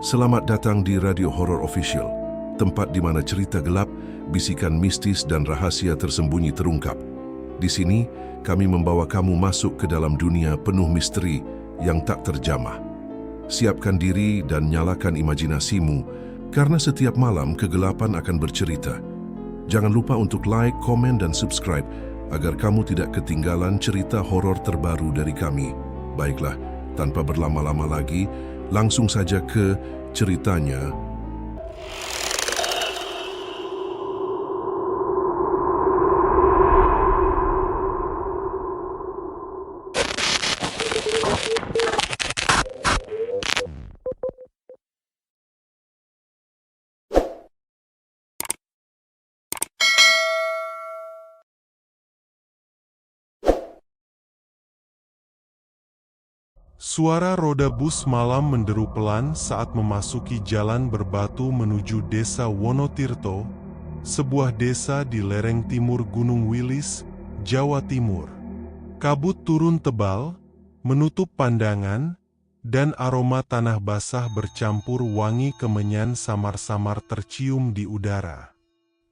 Selamat datang di Radio Horor Official, tempat di mana cerita gelap, bisikan mistis dan rahasia tersembunyi terungkap. Di sini, kami membawa kamu masuk ke dalam dunia penuh misteri yang tak terjamah. Siapkan diri dan nyalakan imajinasimu, karena setiap malam kegelapan akan bercerita. Jangan lupa untuk like, komen, dan subscribe agar kamu tidak ketinggalan cerita horor terbaru dari kami. Baiklah, tanpa berlama-lama lagi, langsung saja ke ceritanya. Suara roda bus malam menderu pelan saat memasuki jalan berbatu menuju desa Wonotirto, sebuah desa di lereng timur Gunung Wilis, Jawa Timur. Kabut turun tebal, menutup pandangan, dan aroma tanah basah bercampur wangi kemenyan samar-samar tercium di udara.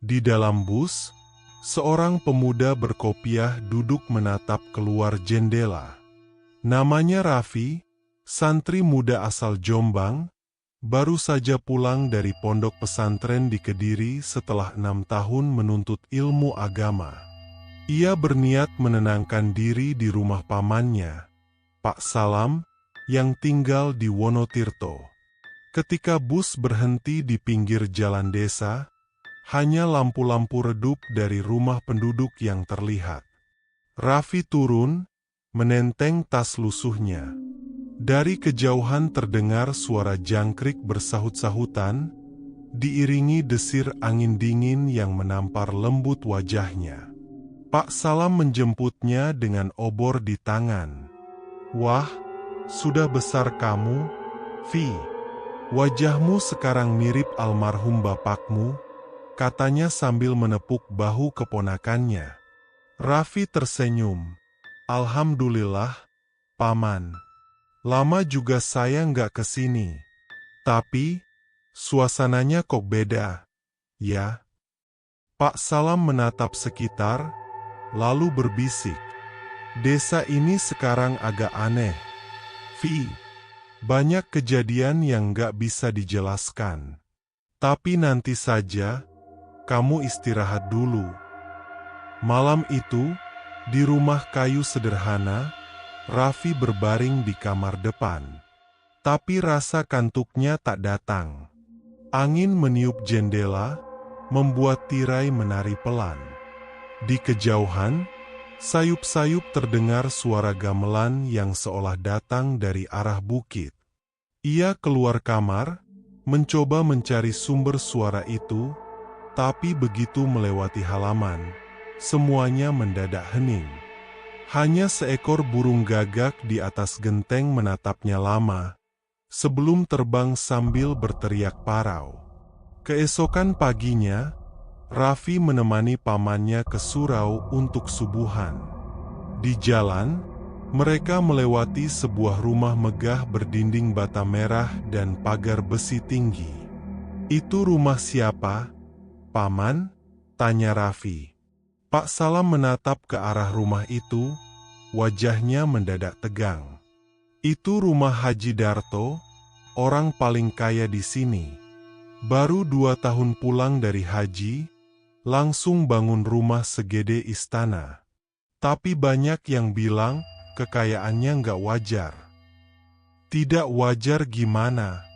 Di dalam bus, seorang pemuda berkopiah duduk menatap keluar jendela. Namanya Raffi, santri muda asal Jombang, baru saja pulang dari pondok pesantren di Kediri setelah 6 tahun menuntut ilmu agama. Ia berniat menenangkan diri di rumah pamannya, Pak Salam, yang tinggal di Wonotirto. Ketika bus berhenti di pinggir jalan desa, hanya lampu-lampu redup dari rumah penduduk yang terlihat. Raffi turun, menenteng tas lusuhnya. Dari kejauhan terdengar suara jangkrik bersahut-sahutan, diiringi desir angin dingin yang menampar lembut wajahnya. Pak Salam menjemputnya dengan obor di tangan. "Wah, sudah besar kamu, Vi. Wajahmu sekarang mirip almarhum bapakmu," katanya sambil menepuk bahu keponakannya. Raffi tersenyum. "Alhamdulillah, Paman. Lama juga saya nggak kesini. Tapi, suasananya kok beda, ya?" Pak Salam menatap sekitar, lalu berbisik. "Desa ini sekarang agak aneh, Vi. Banyak kejadian yang nggak bisa dijelaskan. Tapi nanti saja, kamu istirahat dulu." Malam itu, di rumah kayu sederhana, Raffi berbaring di kamar depan. Tapi rasa kantuknya tak datang. Angin meniup jendela, membuat tirai menari pelan. Di kejauhan, sayup-sayup terdengar suara gamelan yang seolah datang dari arah bukit. Ia keluar kamar, mencoba mencari sumber suara itu, tapi begitu melewati halaman, semuanya mendadak hening. Hanya seekor burung gagak di atas genteng menatapnya lama, sebelum terbang sambil berteriak parau. Keesokan paginya, Raffi menemani pamannya ke surau untuk subuhan. Di jalan, mereka melewati sebuah rumah megah berdinding bata merah dan pagar besi tinggi. "Itu rumah siapa, Paman?" tanya Raffi. Pak Salam menatap ke arah rumah itu, wajahnya mendadak tegang. "Itu rumah Haji Darto, orang paling kaya di sini. Baru 2 tahun pulang dari haji, langsung bangun rumah segede istana. Tapi banyak yang bilang kekayaannya nggak wajar." "Tidak wajar gimana?"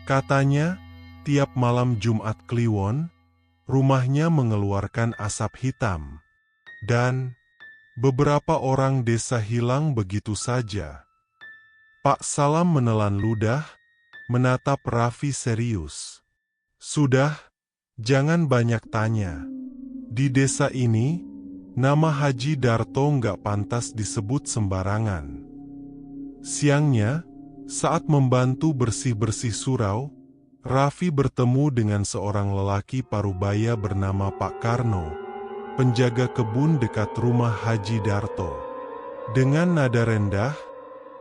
"Katanya, tiap malam Jumat Kliwon, rumahnya mengeluarkan asap hitam. Dan beberapa orang desa hilang begitu saja." Pak Salam menelan ludah, menatap Raffi serius. "Sudah, jangan banyak tanya. Di desa ini, nama Haji Darto nggak pantas disebut sembarangan." Siangnya, saat membantu bersih-bersih surau, Raffi bertemu dengan seorang lelaki parubaya bernama Pak Karno, penjaga kebun dekat rumah Haji Darto. Dengan nada rendah,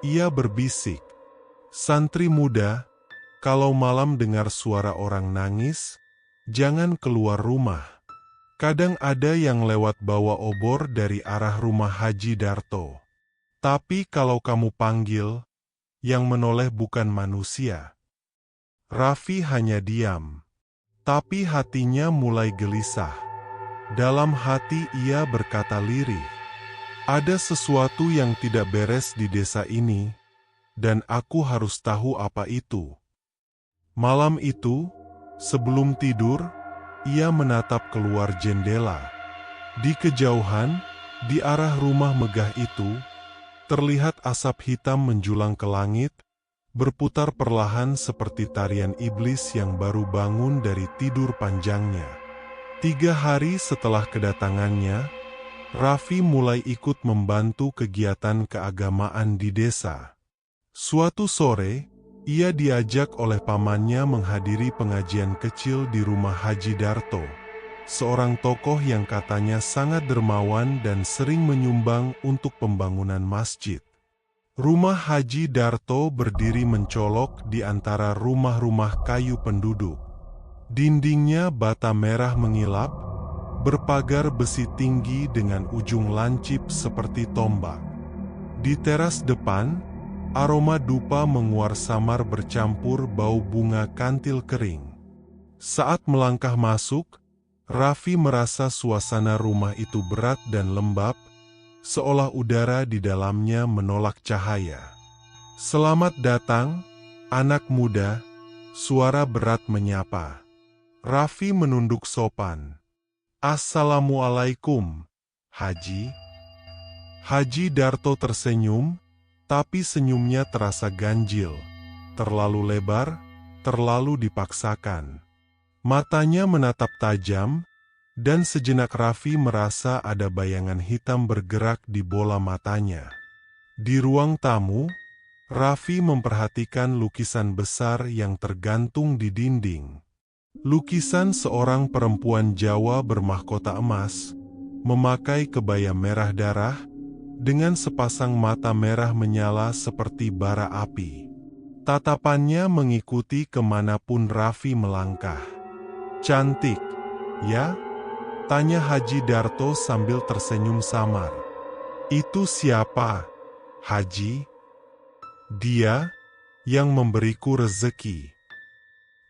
ia berbisik, "Santri muda, Kalau malam dengar suara orang nangis, jangan keluar rumah. Kadang ada yang lewat bawa obor dari arah rumah Haji Darto. Tapi kalau kamu panggil, yang menoleh bukan manusia. Raffi hanya diam. Tapi hatinya mulai gelisah. Dalam hati ia berkata lirih, ada sesuatu yang tidak beres di desa ini, dan aku harus tahu apa itu. Malam itu, sebelum tidur, ia menatap keluar jendela. Di kejauhan, di arah rumah megah itu, terlihat asap hitam menjulang ke langit, berputar perlahan seperti tarian iblis yang baru bangun dari tidur panjangnya. 3 hari setelah kedatangannya, Raffi mulai ikut membantu kegiatan keagamaan di desa. Suatu sore, ia diajak oleh pamannya menghadiri pengajian kecil di rumah Haji Darto, seorang tokoh yang katanya sangat dermawan dan sering menyumbang untuk pembangunan masjid. Rumah Haji Darto berdiri mencolok di antara rumah-rumah kayu penduduk. Dindingnya bata merah mengilap, berpagar besi tinggi dengan ujung lancip seperti tombak. Di teras depan, aroma dupa menguar samar bercampur bau bunga kantil kering. Saat melangkah masuk, Raffi merasa suasana rumah itu berat dan lembab, seolah udara di dalamnya menolak cahaya. Selamat datang, anak muda, suara berat menyapa. Raffi menunduk sopan. Assalamualaikum, Haji. Haji Darto tersenyum, tapi senyumnya terasa ganjil, terlalu lebar, terlalu dipaksakan. Matanya menatap tajam, dan sejenak Raffi merasa ada bayangan hitam bergerak di bola matanya. Di ruang tamu, Raffi memperhatikan lukisan besar yang tergantung di dinding. Lukisan seorang perempuan Jawa bermahkota emas, memakai kebaya merah darah, dengan sepasang mata merah menyala seperti bara api. Tatapannya mengikuti kemanapun Raffi melangkah. Cantik, ya? Tanya Haji Darto sambil tersenyum samar. Itu siapa, Haji? Dia yang memberiku rezeki.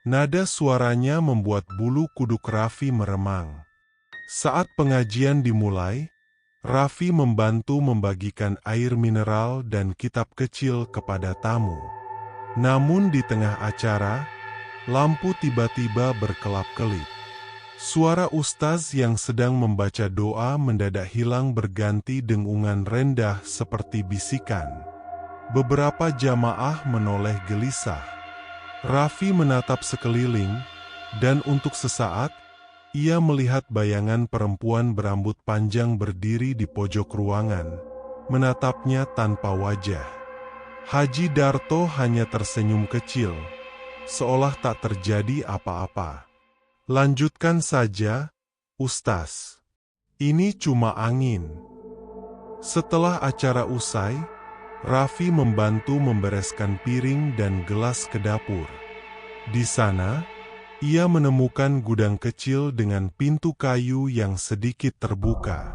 Nada suaranya membuat bulu kuduk Raffi meremang. Saat pengajian dimulai, Raffi membantu membagikan air mineral dan kitab kecil kepada tamu. Namun di tengah acara, lampu tiba-tiba berkelap-kelip. Suara ustaz yang sedang membaca doa mendadak hilang berganti dengungan rendah seperti bisikan. Beberapa jamaah menoleh gelisah. Raffi menatap sekeliling, dan untuk sesaat, ia melihat bayangan perempuan berambut panjang berdiri di pojok ruangan, menatapnya tanpa wajah. Haji Darto hanya tersenyum kecil, seolah tak terjadi apa-apa. Lanjutkan saja, Ustaz. Ini cuma angin. Setelah acara usai, Raffi membantu membereskan piring dan gelas ke dapur. Di sana, ia menemukan gudang kecil dengan pintu kayu yang sedikit terbuka.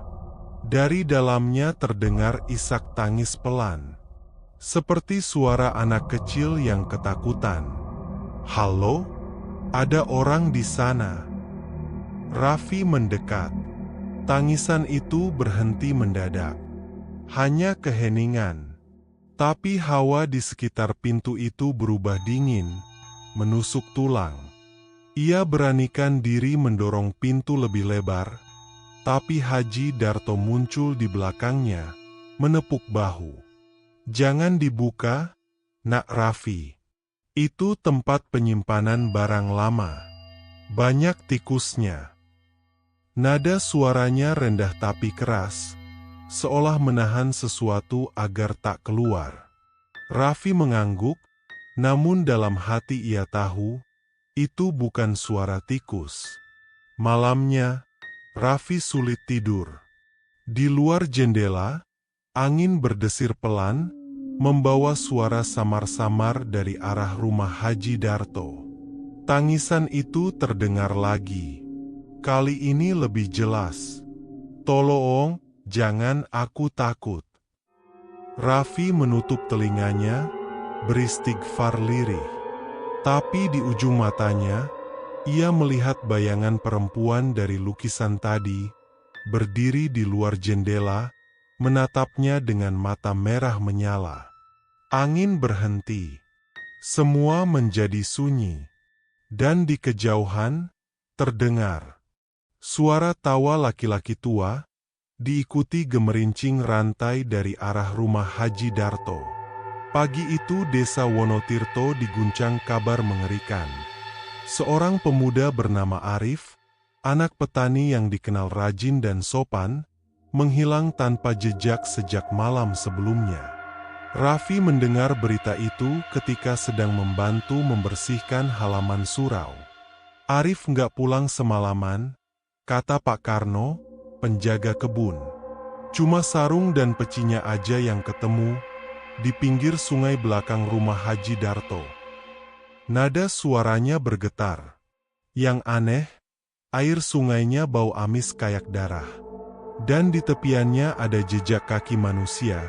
Dari dalamnya terdengar isak tangis pelan, seperti suara anak kecil yang ketakutan. Halo? Ada orang di sana. Raffi mendekat. Tangisan itu berhenti mendadak. Hanya keheningan. Tapi hawa di sekitar pintu itu berubah dingin, menusuk tulang. Ia beranikan diri mendorong pintu lebih lebar, tapi Haji Darto muncul di belakangnya, menepuk bahu. Jangan dibuka, Nak Raffi. Itu tempat penyimpanan barang lama. Banyak tikusnya. Nada suaranya rendah tapi keras, seolah menahan sesuatu agar tak keluar. Raffi mengangguk, namun dalam hati ia tahu, itu bukan suara tikus. Malamnya, Raffi sulit tidur. Di luar jendela, angin berdesir pelan, membawa suara samar-samar dari arah rumah Haji Darto. Tangisan itu terdengar lagi. Kali ini lebih jelas. "Tolong, jangan, aku takut." Raffi menutup telinganya, beristighfar lirih. Tapi di ujung matanya, ia melihat bayangan perempuan dari lukisan tadi, berdiri di luar jendela, menatapnya dengan mata merah menyala. Angin berhenti. Semua menjadi sunyi. Dan di kejauhan, terdengar suara tawa laki-laki tua, diikuti gemerincing rantai dari arah rumah Haji Darto. Pagi itu desa Wonotirto diguncang kabar mengerikan. Seorang pemuda bernama Arif, anak petani yang dikenal rajin dan sopan, menghilang tanpa jejak sejak malam sebelumnya. Raffi mendengar berita itu ketika sedang membantu membersihkan halaman surau. "Arif nggak pulang semalaman," kata Pak Karno, penjaga kebun. "Cuma sarung dan pecinya aja yang ketemu di pinggir sungai belakang rumah Haji Darto." Nada suaranya bergetar. Yang aneh, air sungainya bau amis kayak darah. Dan di tepiannya ada jejak kaki manusia,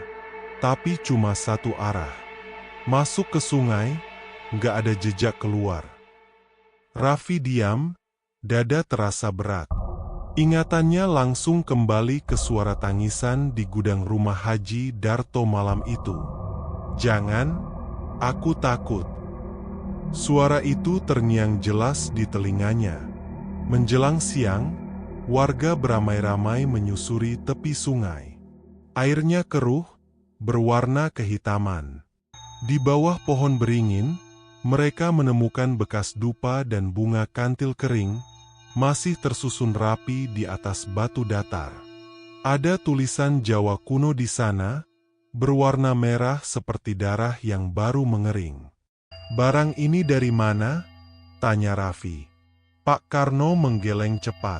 tapi cuma satu arah. Masuk ke sungai, nggak ada jejak keluar. Raffi diam, dada terasa berat. Ingatannya langsung kembali ke suara tangisan di gudang rumah Haji Darto malam itu. "Jangan, aku takut." Suara itu terngiang jelas di telinganya. Menjelang siang, warga beramai-ramai menyusuri tepi sungai. Airnya keruh, berwarna kehitaman. Di bawah pohon beringin, mereka menemukan bekas dupa dan bunga kantil kering, masih tersusun rapi di atas batu datar. Ada tulisan Jawa kuno di sana, berwarna merah seperti darah yang baru mengering. "Barang ini dari mana?" tanya Raffi. Pak Karno menggeleng cepat.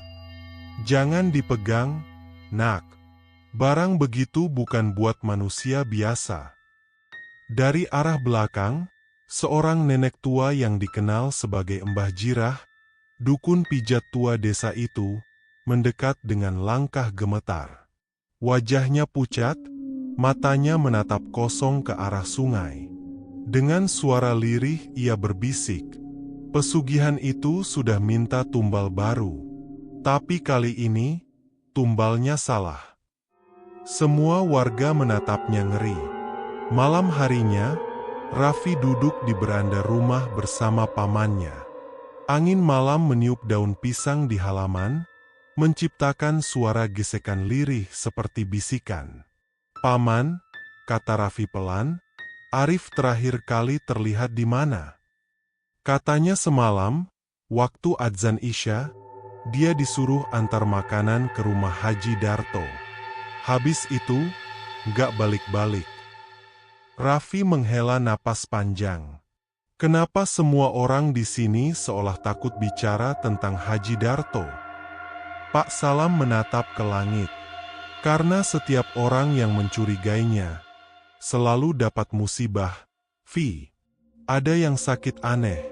"Jangan dipegang, nak. Barang begitu bukan buat manusia biasa." Dari arah belakang, seorang nenek tua yang dikenal sebagai Mbah Jirah, dukun pijat tua desa itu, mendekat dengan langkah gemetar. Wajahnya pucat, matanya menatap kosong ke arah sungai. Dengan suara lirih ia berbisik, "Pesugihan itu sudah minta tumbal baru. Tapi kali ini, tumbalnya salah." Semua warga menatapnya ngeri. Malam harinya, Raffi duduk di beranda rumah bersama pamannya. Angin malam meniup daun pisang di halaman, menciptakan suara gesekan lirih seperti bisikan. "Paman," kata Raffi pelan, "Arif terakhir kali terlihat di mana?" Katanya semalam, waktu adzan Isya, dia disuruh antar makanan ke rumah Haji Darto. Habis itu, nggak balik-balik. Raffi menghela napas panjang. Kenapa semua orang di sini seolah takut bicara tentang Haji Darto? Pak Salam menatap ke langit. Karena setiap orang yang mencurigainya selalu dapat musibah. "Vi, ada yang sakit aneh,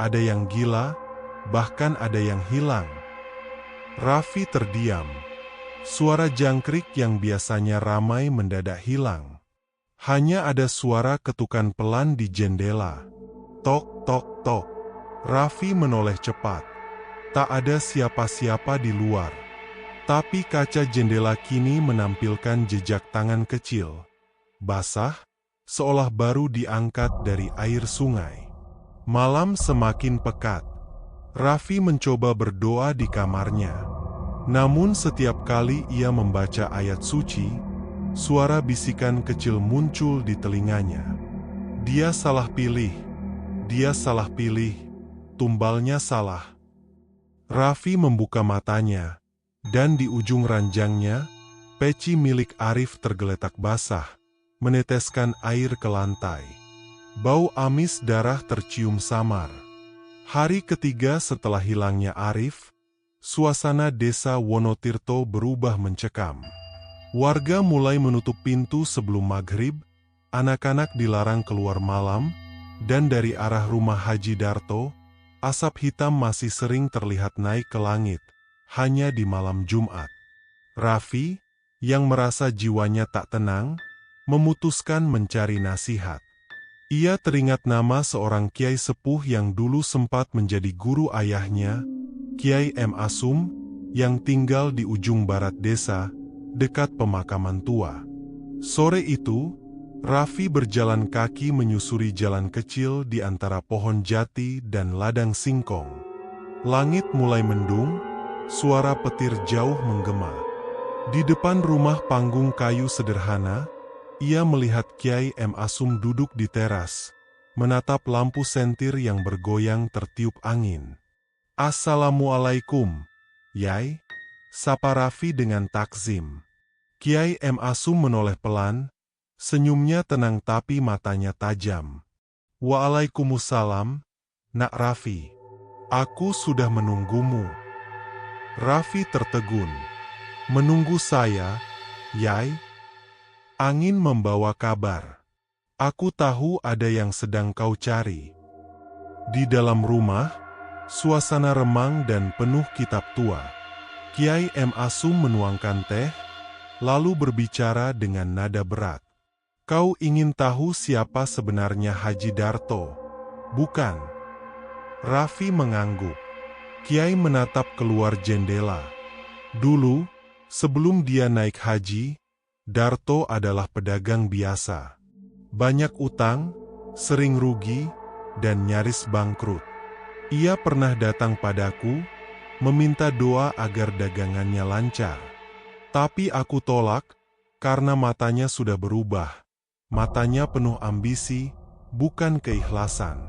ada yang gila, bahkan ada yang hilang." Raffi terdiam. Suara jangkrik yang biasanya ramai mendadak hilang. Hanya ada suara ketukan pelan di jendela. Tok, tok, tok. Raffi menoleh cepat. Tak ada siapa-siapa di luar. Tapi kaca jendela kini menampilkan jejak tangan kecil. Basah, seolah baru diangkat dari air sungai. Malam semakin pekat. Raffi mencoba berdoa di kamarnya. Namun setiap kali ia membaca ayat suci, suara bisikan kecil muncul di telinganya. Dia salah pilih, dia salah pilih, tumbalnya salah. Raffi membuka matanya, dan di ujung ranjangnya, peci milik Arif tergeletak basah, meneteskan air ke lantai. Bau amis darah tercium samar. Hari ketiga setelah hilangnya Arif, suasana desa Wonotirto berubah mencekam. Warga mulai menutup pintu sebelum maghrib, anak-anak dilarang keluar malam, dan dari arah rumah Haji Darto, asap hitam masih sering terlihat naik ke langit, hanya di malam Jumat. Raffi, yang merasa jiwanya tak tenang, memutuskan mencari nasihat. Ia teringat nama seorang kiai sepuh yang dulu sempat menjadi guru ayahnya, Kiai M. Asum, yang tinggal di ujung barat desa, dekat pemakaman tua. Sore itu, Raffi berjalan kaki menyusuri jalan kecil di antara pohon jati dan ladang singkong. Langit mulai mendung, suara petir jauh menggema. Di depan rumah panggung kayu sederhana, ia melihat Kiai M. Asum duduk di teras, menatap lampu sentir yang bergoyang tertiup angin. "Assalamualaikum, Yai," sapa Raffi dengan takzim. Kiai M. Asum menoleh pelan, senyumnya tenang tapi matanya tajam. "Waalaikumsalam, Nak Raffi. Aku sudah menunggumu." Raffi tertegun. "Menunggu saya, Yai?" "Angin membawa kabar. Aku tahu ada yang sedang kau cari." Di dalam rumah, suasana remang dan penuh kitab tua. Kiai M. Asum menuangkan teh, lalu berbicara dengan nada berat. "Kau ingin tahu siapa sebenarnya Haji Darto, bukan?" Raffi mengangguk. Kiai menatap keluar jendela. Dulu, sebelum dia naik haji, Darto adalah pedagang biasa. Banyak utang, sering rugi, dan nyaris bangkrut. Ia pernah datang padaku, meminta doa agar dagangannya lancar. Tapi aku tolak, karena matanya sudah berubah. Matanya penuh ambisi, bukan keikhlasan.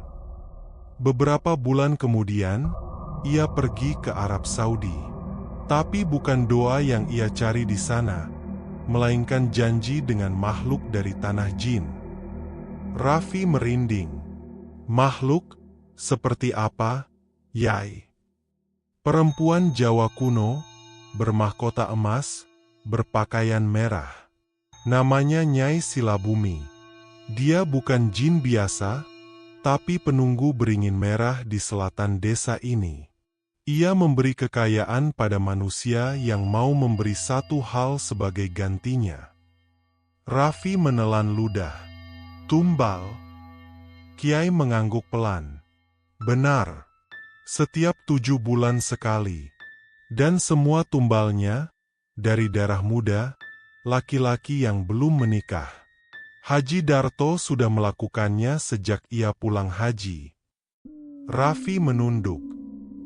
Beberapa bulan kemudian, ia pergi ke Arab Saudi. Tapi bukan doa yang ia cari di sana, melainkan janji dengan makhluk dari tanah jin. Raffi merinding. "Makhluk? Seperti apa, Yai?" "Perempuan Jawa kuno, bermahkota emas, berpakaian merah. Namanya Nyai Silabumi. Dia bukan jin biasa, tapi penunggu beringin merah di selatan desa ini. Ia memberi kekayaan pada manusia yang mau memberi satu hal sebagai gantinya." Raffi menelan ludah. "Tumbal?" Kiai mengangguk pelan. "Benar. Setiap 7 bulan sekali. Dan semua tumbalnya, dari darah muda, laki-laki yang belum menikah. Haji Darto sudah melakukannya sejak ia pulang haji." Raffi menunduk.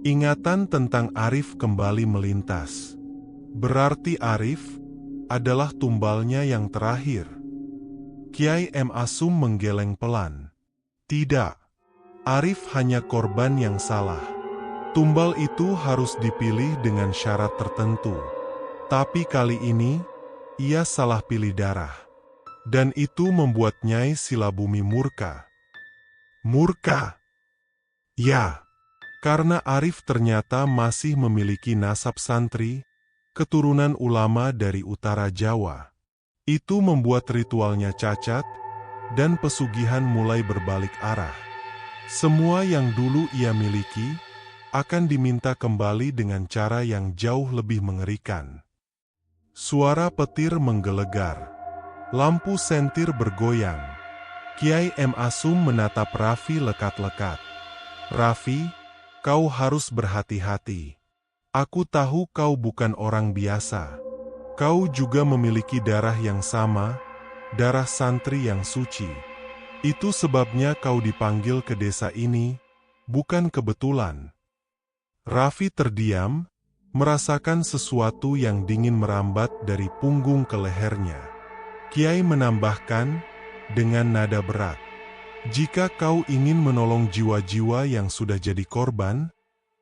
Ingatan tentang Arif kembali melintas. Berarti Arif adalah tumbalnya yang terakhir. Kiai M. Asum menggeleng pelan. "Tidak. Arif hanya korban yang salah. Tumbal itu harus dipilih dengan syarat tertentu. Tapi kali ini, ia salah pilih darah. Dan itu membuat Nyai Silabumi murka." "Murka?" "Ya, karena Arif ternyata masih memiliki nasab santri, keturunan ulama dari utara Jawa. Itu membuat ritualnya cacat, dan pesugihan mulai berbalik arah. Semua yang dulu ia miliki, akan diminta kembali dengan cara yang jauh lebih mengerikan." Suara petir menggelegar. Lampu sentir bergoyang. Kiai M. Asum menatap Raffi lekat-lekat. "Raffi, kau harus berhati-hati. Aku tahu kau bukan orang biasa. Kau juga memiliki darah yang sama, darah santri yang suci. Itu sebabnya kau dipanggil ke desa ini, bukan kebetulan." Raffi terdiam, merasakan sesuatu yang dingin merambat dari punggung ke lehernya. Kiai menambahkan, dengan nada berat, "Jika kau ingin menolong jiwa-jiwa yang sudah jadi korban,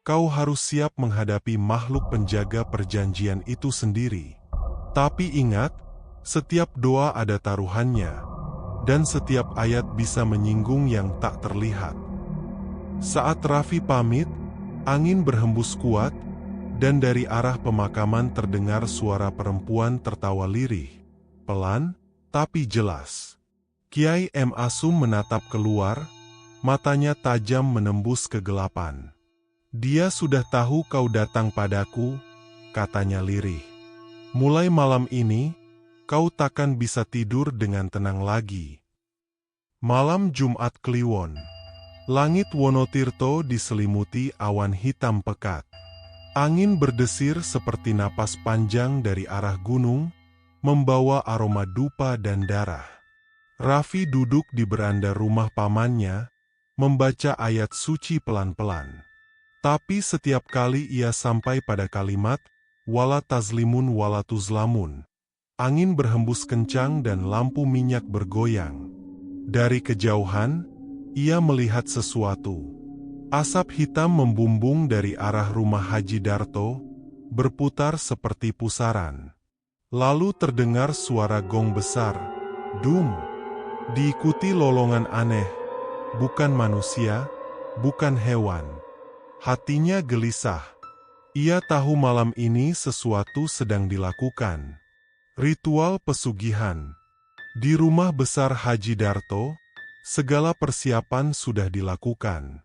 kau harus siap menghadapi makhluk penjaga perjanjian itu sendiri. Tapi ingat, setiap doa ada taruhannya, dan setiap ayat bisa menyinggung yang tak terlihat." Saat Raffi pamit, angin berhembus kuat, dan dari arah pemakaman terdengar suara perempuan tertawa lirih, pelan tapi jelas. Kiai M. Asum menatap keluar, matanya tajam menembus kegelapan. "Dia sudah tahu kau datang padaku," katanya lirih. "Mulai malam ini, kau takkan bisa tidur dengan tenang lagi." Malam Jumat Kliwon. Langit Wonotirto diselimuti awan hitam pekat. Angin berdesir seperti napas panjang dari arah gunung, membawa aroma dupa dan darah. Raffi duduk di beranda rumah pamannya, membaca ayat suci pelan-pelan. Tapi setiap kali ia sampai pada kalimat, "Wala tazlimun wala tuzlamun," angin berhembus kencang dan lampu minyak bergoyang. Dari kejauhan, ia melihat sesuatu. Asap hitam membumbung dari arah rumah Haji Darto, berputar seperti pusaran. Lalu terdengar suara gong besar, dung, diikuti lolongan aneh, bukan manusia, bukan hewan. Hatinya gelisah. Ia tahu malam ini sesuatu sedang dilakukan. Ritual pesugihan. Di rumah besar Haji Darto, segala persiapan sudah dilakukan.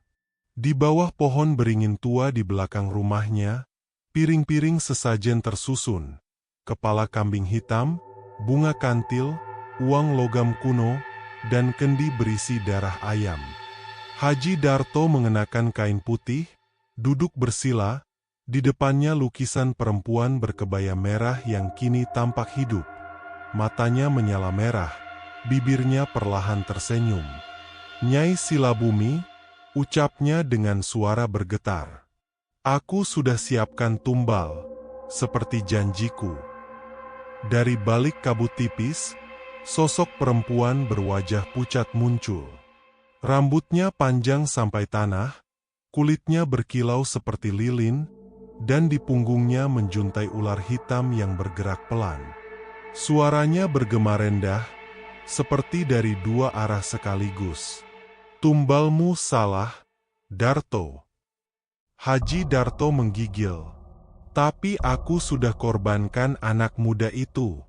Di bawah pohon beringin tua di belakang rumahnya, piring-piring sesajen tersusun. Kepala kambing hitam, bunga kantil, uang logam kuno, dan kendi berisi darah ayam. Haji Darto mengenakan kain putih, duduk bersila, di depannya lukisan perempuan berkebaya merah yang kini tampak hidup. Matanya menyala merah, bibirnya perlahan tersenyum. "Nyai Silabumi," ucapnya dengan suara bergetar. "Aku sudah siapkan tumbal, seperti janjiku." Dari balik kabut tipis, sosok perempuan berwajah pucat muncul. Rambutnya panjang sampai tanah, kulitnya berkilau seperti lilin, dan di punggungnya menjuntai ular hitam yang bergerak pelan. Suaranya bergema rendah, seperti dari dua arah sekaligus. "Tumbalmu salah, Darto." Haji Darto menggigil. "Tapi aku sudah korbankan anak muda itu.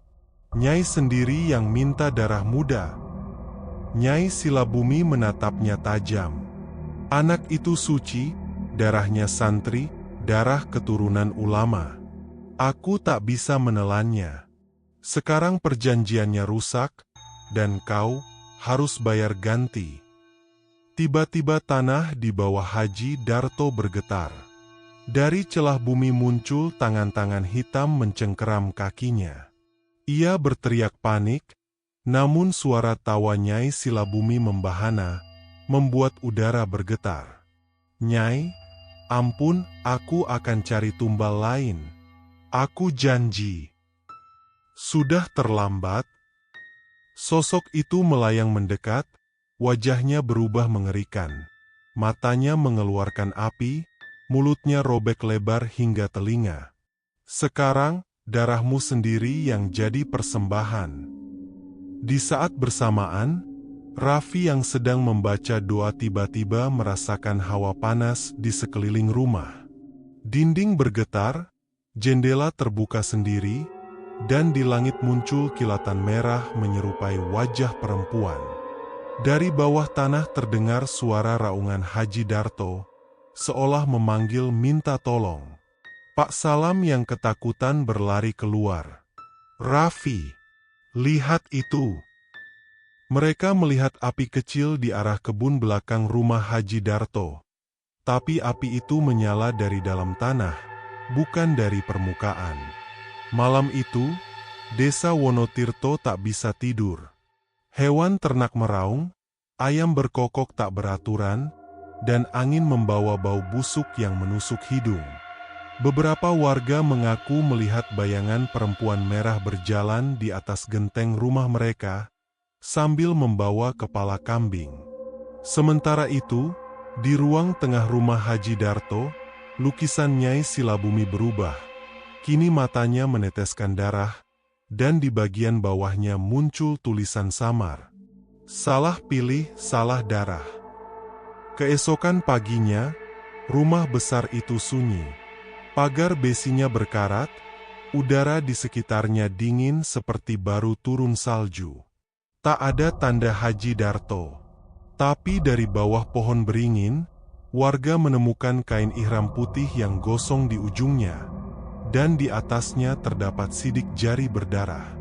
Nyai sendiri yang minta darah muda." Nyai Silabumi menatapnya tajam. "Anak itu suci, darahnya santri, darah keturunan ulama. Aku tak bisa menelannya. Sekarang perjanjiannya rusak, dan kau harus bayar ganti." Tiba-tiba tanah di bawah Haji Darto bergetar. Dari celah bumi muncul tangan-tangan hitam mencengkeram kakinya. Ia berteriak panik, namun suara tawa Nyai Silabumi membahana, membuat udara bergetar. "Nyai, ampun, aku akan cari tumbal lain. Aku janji." Sudah terlambat. Sosok itu melayang mendekat, wajahnya berubah mengerikan. Matanya mengeluarkan api, mulutnya robek lebar hingga telinga. "Sekarang, darahmu sendiri yang jadi persembahan." Di saat bersamaan, Raffi yang sedang membaca doa tiba-tiba merasakan hawa panas di sekeliling rumah. Dinding bergetar, jendela terbuka sendiri, dan di langit muncul kilatan merah menyerupai wajah perempuan. Dari bawah tanah terdengar suara raungan Haji Darto, seolah memanggil minta tolong. Pak Salam yang ketakutan berlari keluar. "Raffi, lihat itu." Mereka melihat api kecil di arah kebun belakang rumah Haji Darto. Tapi api itu menyala dari dalam tanah, bukan dari permukaan. Malam itu, desa Wonotirto tak bisa tidur. Hewan ternak meraung, ayam berkokok tak beraturan, dan angin membawa bau busuk yang menusuk hidung. Beberapa warga mengaku melihat bayangan perempuan merah berjalan di atas genteng rumah mereka, sambil membawa kepala kambing. Sementara itu, di ruang tengah rumah Haji Darto, lukisan Nyai Silabumi berubah. Kini matanya meneteskan darah, dan di bagian bawahnya muncul tulisan samar. "Salah pilih, salah darah." Keesokan paginya, rumah besar itu sunyi. Pagar besinya berkarat, udara di sekitarnya dingin seperti baru turun salju. Tak ada tanda Haji Darto. Tapi dari bawah pohon beringin, warga menemukan kain ihram putih yang gosong di ujungnya, dan di atasnya terdapat sidik jari berdarah.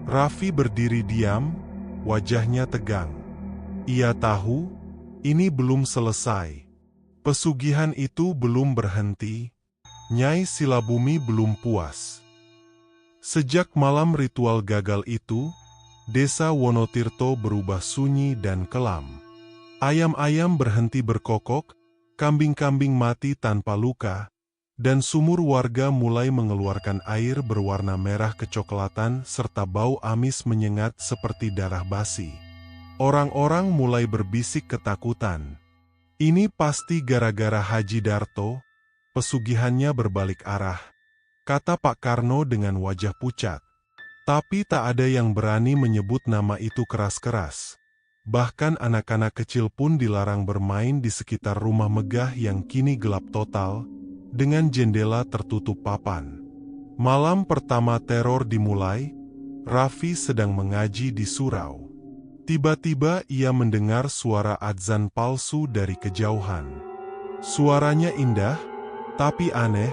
Raffi berdiri diam, wajahnya tegang. Ia tahu, ini belum selesai. Pesugihan itu belum berhenti. Nyai Silabumi belum puas. Sejak malam ritual gagal itu, desa Wonotirto berubah sunyi dan kelam. Ayam-ayam berhenti berkokok, kambing-kambing mati tanpa luka, dan sumur warga mulai mengeluarkan air berwarna merah kecoklatan serta bau amis menyengat seperti darah basi. Orang-orang mulai berbisik ketakutan. Ini pasti gara-gara Haji Darto, pesugihannya berbalik arah, kata Pak Karno dengan wajah pucat. Tapi tak ada yang berani menyebut nama itu keras-keras. Bahkan anak-anak kecil pun dilarang bermain di sekitar rumah megah yang kini gelap total, dengan jendela tertutup papan. Malam pertama teror dimulai, Raffi sedang mengaji di surau. Tiba-tiba ia mendengar suara adzan palsu dari kejauhan. Suaranya indah, tapi aneh,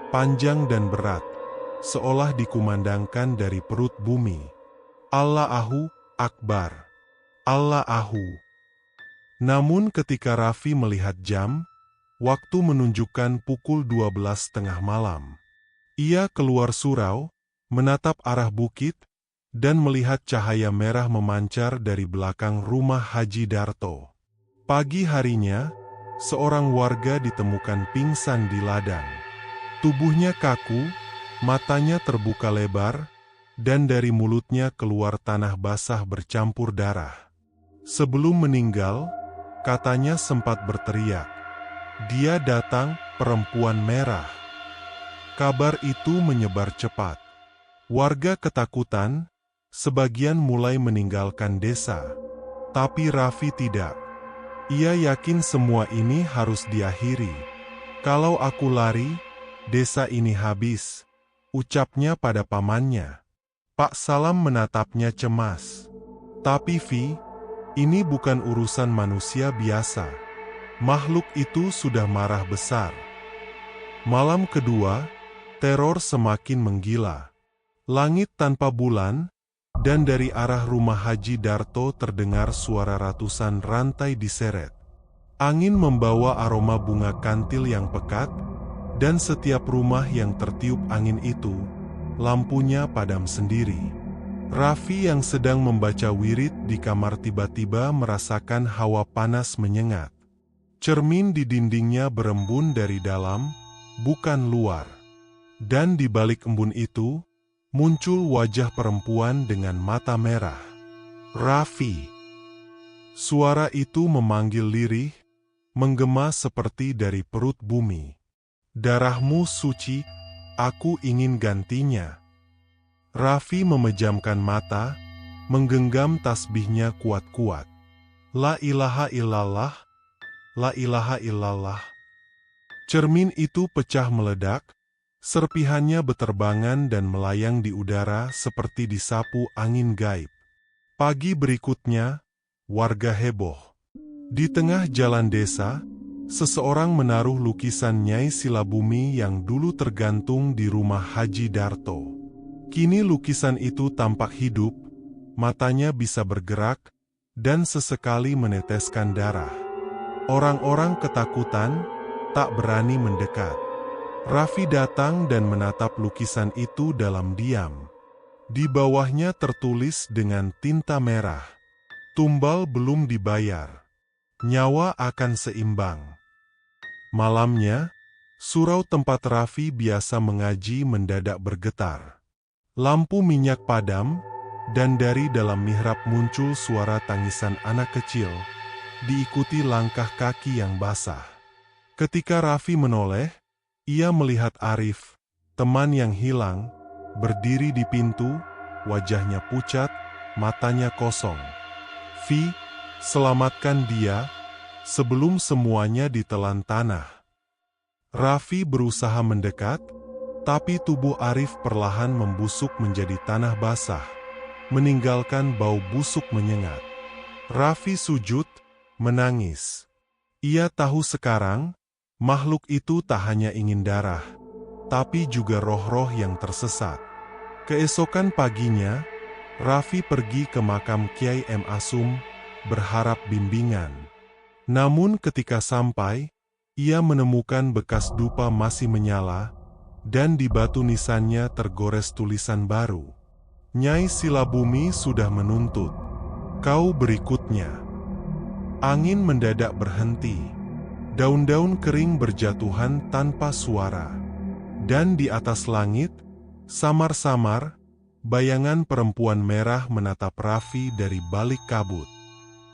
panjang dan berat, seolah dikumandangkan dari perut bumi. Allahu Akbar. Allahu. Namun ketika Raffi melihat jam, waktu menunjukkan pukul 12:30 malam. Ia keluar surau, menatap arah bukit, dan melihat cahaya merah memancar dari belakang rumah Haji Darto. Pagi harinya, seorang warga ditemukan pingsan di ladang. Tubuhnya kaku, matanya terbuka lebar, dan dari mulutnya keluar tanah basah bercampur darah. Sebelum meninggal, katanya sempat berteriak, "Dia datang, perempuan merah." Kabar itu menyebar cepat. Warga ketakutan, sebagian mulai meninggalkan desa. Tapi Raffi tidak. Ia yakin semua ini harus diakhiri. "Kalau aku lari, desa ini habis," ucapnya pada pamannya. Pak Salam menatapnya cemas. "Tapi Vi, ini bukan urusan manusia biasa. Makhluk itu sudah marah besar." Malam kedua, teror semakin menggila. Langit tanpa bulan, dan dari arah rumah Haji Darto terdengar suara ratusan rantai diseret. Angin membawa aroma bunga kantil yang pekat, dan setiap rumah yang tertiup angin itu, lampunya padam sendiri. Raffi yang sedang membaca wirid di kamar tiba-tiba merasakan hawa panas menyengat. Cermin di dindingnya berembun dari dalam, bukan luar. Dan di balik embun itu, muncul wajah perempuan dengan mata merah. "Raffi!" Suara itu memanggil lirih, menggema seperti dari perut bumi. "Darahmu suci, aku ingin gantinya." Raffi memejamkan mata, menggenggam tasbihnya kuat-kuat. "La ilaha illallah, la ilaha illallah." Cermin itu pecah meledak, serpihannya beterbangan dan melayang di udara seperti disapu angin gaib. Pagi berikutnya, warga heboh. Di tengah jalan desa, seseorang menaruh lukisan Nyai Silabumi yang dulu tergantung di rumah Haji Darto. Kini lukisan itu tampak hidup, matanya bisa bergerak, dan sesekali meneteskan darah. Orang-orang ketakutan, tak berani mendekat. Raffi datang dan menatap lukisan itu dalam diam. Di bawahnya tertulis dengan tinta merah, "Tumbal belum dibayar. Nyawa akan seimbang." Malamnya, surau tempat Raffi biasa mengaji mendadak bergetar. Lampu minyak padam, dan dari dalam mihrab muncul suara tangisan anak kecil, diikuti langkah kaki yang basah. Ketika Raffi menoleh, ia melihat Arif, teman yang hilang, berdiri di pintu, wajahnya pucat, matanya kosong. "Vi, selamatkan dia, sebelum semuanya ditelan tanah." Raffi berusaha mendekat, tapi tubuh Arif perlahan membusuk menjadi tanah basah. meninggalkan bau busuk menyengat. Raffi sujud, menangis. Ia tahu sekarang, makhluk itu tak hanya ingin darah, tapi juga roh-roh yang tersesat. Keesokan paginya, Raffi pergi ke makam Kiai M. Asum, berharap bimbingan. Namun ketika sampai, ia menemukan bekas dupa masih menyala, dan di batu nisannya tergores tulisan baru. Nyai Silabumi sudah menuntut. Kau berikutnya. Angin mendadak berhenti. Daun-daun kering berjatuhan tanpa suara. Dan di atas langit, samar-samar, bayangan perempuan merah menatap Raffi dari balik kabut.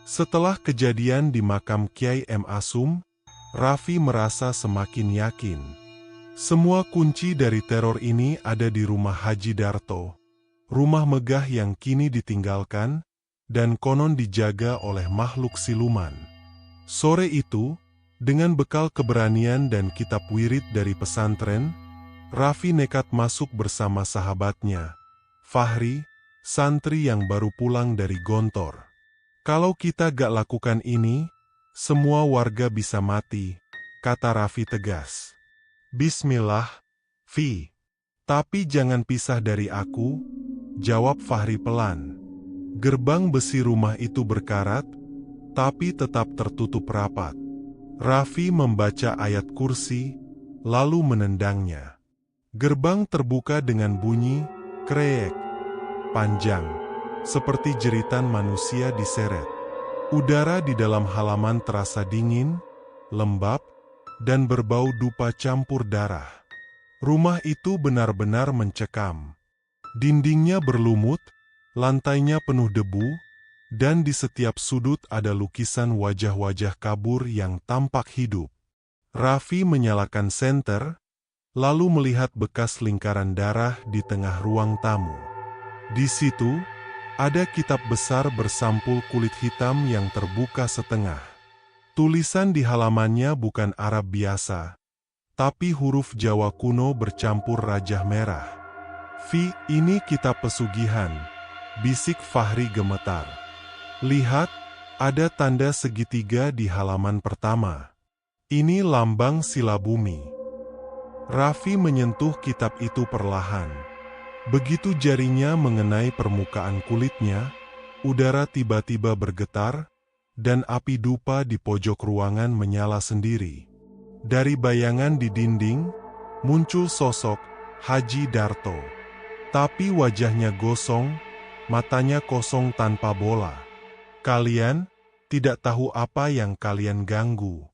Setelah kejadian di makam Kiai M. Asum, Raffi merasa semakin yakin. Semua kunci dari teror ini ada di rumah Haji Darto. Rumah megah yang kini ditinggalkan, dan konon dijaga oleh makhluk siluman. Sore itu, dengan bekal keberanian dan kitab wirid dari pesantren, Raffi nekat masuk bersama sahabatnya, Fahri, santri yang baru pulang dari Gontor. Kalau kita gak lakukan ini, semua warga bisa mati, kata Raffi tegas. Bismillah, Fi. Tapi jangan pisah dari aku, jawab Fahri pelan. Gerbang besi rumah itu berkarat, tapi tetap tertutup rapat. Raffi membaca ayat kursi, lalu menendangnya. Gerbang terbuka dengan bunyi, krek, panjang, seperti jeritan manusia diseret. Udara di dalam halaman terasa dingin, lembab, dan berbau dupa campur darah. Rumah itu benar-benar mencekam. Dindingnya berlumut, lantainya penuh debu, dan di setiap sudut ada lukisan wajah-wajah kabur yang tampak hidup. Raffi menyalakan senter, lalu melihat bekas lingkaran darah di tengah ruang tamu. Di situ, ada kitab besar bersampul kulit hitam yang terbuka setengah. Tulisan di halamannya bukan Arab biasa, tapi huruf Jawa kuno bercampur rajah merah. Fi, ini kitab pesugihan, bisik Fahri gemetar. Lihat, ada tanda segitiga di halaman pertama. Ini lambang Silabumi. Raffi menyentuh kitab itu perlahan. Begitu jarinya mengenai permukaan kulitnya, udara tiba-tiba bergetar, dan api dupa di pojok ruangan menyala sendiri. Dari bayangan di dinding, muncul sosok Haji Darto. Tapi wajahnya gosong, matanya kosong tanpa bola. Kalian tidak tahu apa yang kalian ganggu.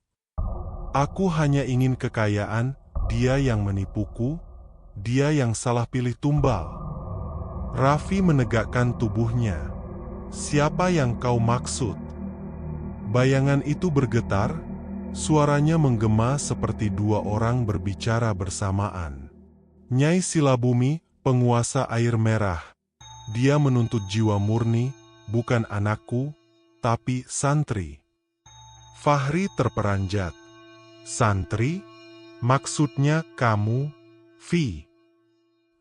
Aku hanya ingin kekayaan, dia yang menipuku, dia yang salah pilih tumbal. Raffi menegakkan tubuhnya. Siapa yang kau maksud? Bayangan itu bergetar, suaranya menggema seperti dua orang berbicara bersamaan. Nyai Silabumi, penguasa air merah. Dia menuntut jiwa murni, bukan anakku, tapi santri. Fahri terperanjat. Santri? Maksudnya kamu, Fi?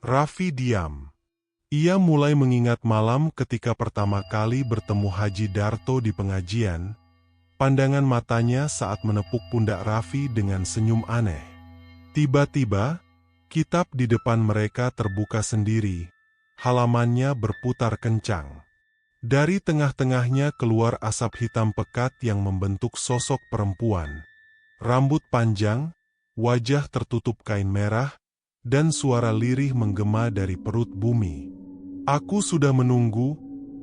Raffi diam. Ia mulai mengingat malam ketika pertama kali bertemu Haji Darto di pengajian. Pandangan matanya saat menepuk pundak Raffi dengan senyum aneh. Tiba-tiba, kitab di depan mereka terbuka sendiri. Halamannya berputar kencang. Dari tengah-tengahnya keluar asap hitam pekat yang membentuk sosok perempuan. Rambut panjang, wajah tertutup kain merah, dan suara lirih menggema dari perut bumi. Aku sudah menunggu,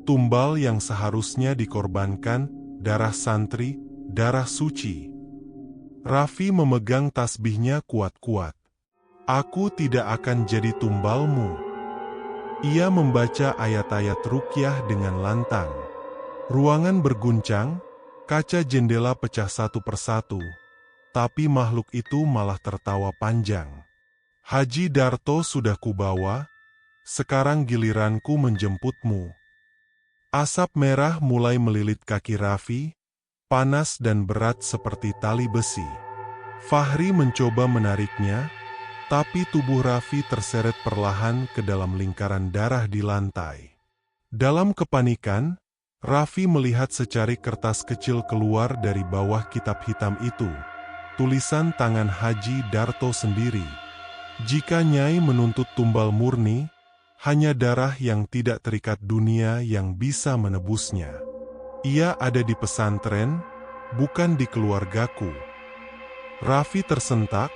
tumbal yang seharusnya dikorbankan, darah santri, darah suci. Raffi memegang tasbihnya kuat-kuat. Aku tidak akan jadi tumbalmu. Ia membaca ayat-ayat ruqyah dengan lantang. Ruangan berguncang, kaca jendela pecah satu persatu. Tapi makhluk itu malah tertawa panjang. Haji Darto sudah kubawa, sekarang giliranku menjemputmu. Asap merah mulai melilit kaki Raffi, panas dan berat seperti tali besi. Fahri mencoba menariknya, tapi tubuh Raffi terseret perlahan ke dalam lingkaran darah di lantai. Dalam kepanikan, Raffi melihat secari kertas kecil keluar dari bawah kitab hitam itu. Tulisan tangan Haji Darto sendiri. Jika Nyai menuntut tumbal murni, hanya darah yang tidak terikat dunia yang bisa menebusnya. Ia ada di pesantren, bukan di keluargaku. Raffi tersentak,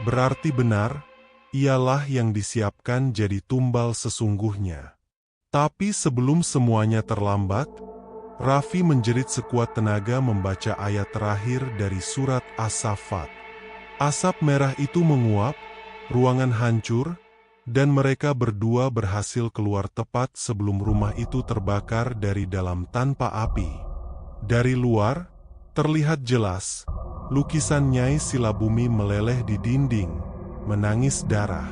berarti benar, ialah yang disiapkan jadi tumbal sesungguhnya. Tapi sebelum semuanya terlambat, Raffi menjerit sekuat tenaga membaca ayat terakhir dari surat As-Saffat. Asap merah itu menguap, ruangan hancur, dan mereka berdua berhasil keluar tepat sebelum rumah itu terbakar dari dalam tanpa api. Dari luar, terlihat jelas, lukisan Nyai Silabumi meleleh di dinding, menangis darah.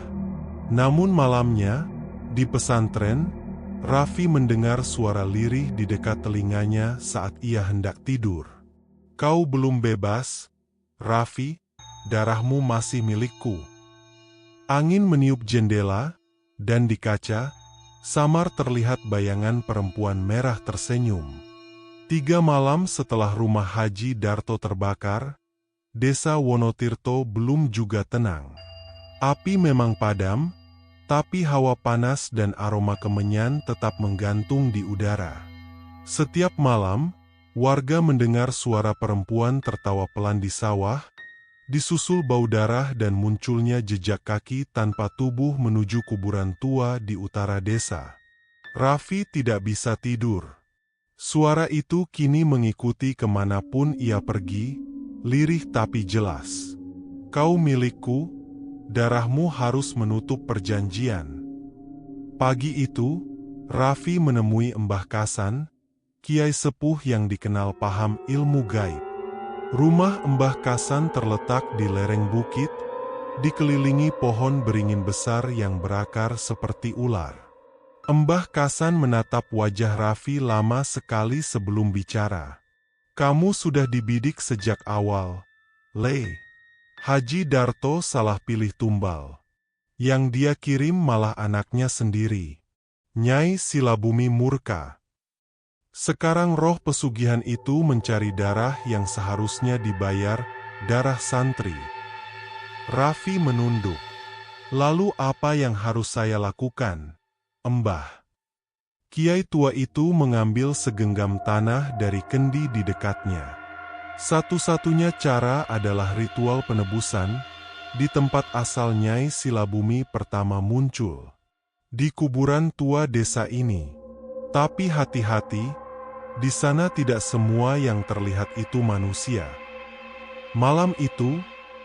Namun malamnya, di pesantren, Raffi mendengar suara lirih di dekat telinganya saat ia hendak tidur. Kau belum bebas, Raffi, darahmu masih milikku. Angin meniup jendela, dan di kaca, samar terlihat bayangan perempuan merah tersenyum. 3 malam setelah rumah Haji Darto terbakar, desa Wonotirto belum juga tenang. Api memang padam, tapi hawa panas dan aroma kemenyan tetap menggantung di udara. Setiap malam, warga mendengar suara perempuan tertawa pelan di sawah, disusul bau darah dan munculnya jejak kaki tanpa tubuh menuju kuburan tua di utara desa. Raffi tidak bisa tidur. Suara itu kini mengikuti kemanapun ia pergi, lirih tapi jelas. Kau milikku, darahmu harus menutup perjanjian. Pagi itu, Raffi menemui Mbah Kasan, kiai sepuh yang dikenal paham ilmu gaib. Rumah Mbah Kasan terletak di lereng bukit, dikelilingi pohon beringin besar yang berakar seperti ular. Mbah Kasan menatap wajah Raffi lama sekali sebelum bicara. Kamu sudah dibidik sejak awal, Le. Haji Darto salah pilih tumbal. Yang dia kirim malah anaknya sendiri. Nyai Silabumi murka. Sekarang roh pesugihan itu mencari darah yang seharusnya dibayar, darah santri. Raffi menunduk. Lalu apa yang harus saya lakukan, Mbah? Kiai tua itu mengambil segenggam tanah dari kendi di dekatnya. Satu-satunya cara adalah ritual penebusan, di tempat asal Nyai Silabumi pertama muncul. Di kuburan tua desa ini. Tapi hati-hati, di sana tidak semua yang terlihat itu manusia. Malam itu,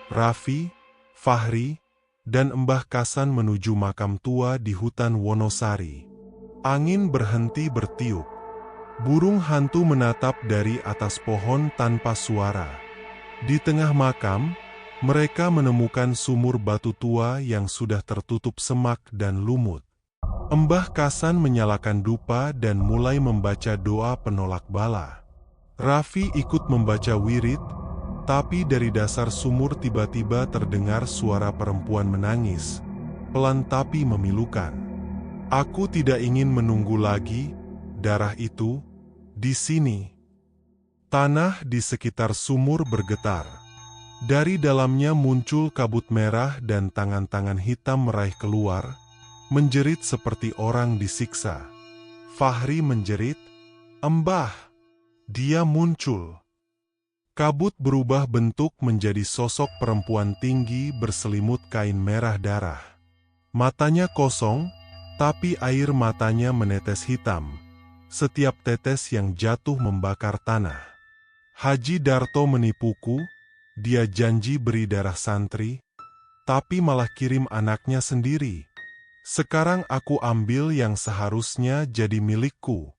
Raffi, Fahri, dan Mbah Kasan menuju makam tua di hutan Wonosari. Angin berhenti bertiup. Burung hantu menatap dari atas pohon tanpa suara. Di tengah makam, mereka menemukan sumur batu tua yang sudah tertutup semak dan lumut. Mbah Kasan menyalakan dupa dan mulai membaca doa penolak bala. Raffi ikut membaca wirid, tapi dari dasar sumur tiba-tiba terdengar suara perempuan menangis, pelan tapi memilukan. Aku tidak ingin menunggu lagi, darah itu, di sini. Tanah di sekitar sumur bergetar. Dari dalamnya muncul kabut merah dan tangan-tangan hitam meraih keluar, menjerit seperti orang disiksa. Fahri menjerit, Mbah, dia muncul. Kabut berubah bentuk menjadi sosok perempuan tinggi berselimut kain merah darah. Matanya kosong, tapi air matanya menetes hitam. Setiap tetes yang jatuh membakar tanah. Haji Darto menipuku, dia janji beri darah santri, tapi malah kirim anaknya sendiri. Sekarang aku ambil yang seharusnya jadi milikku.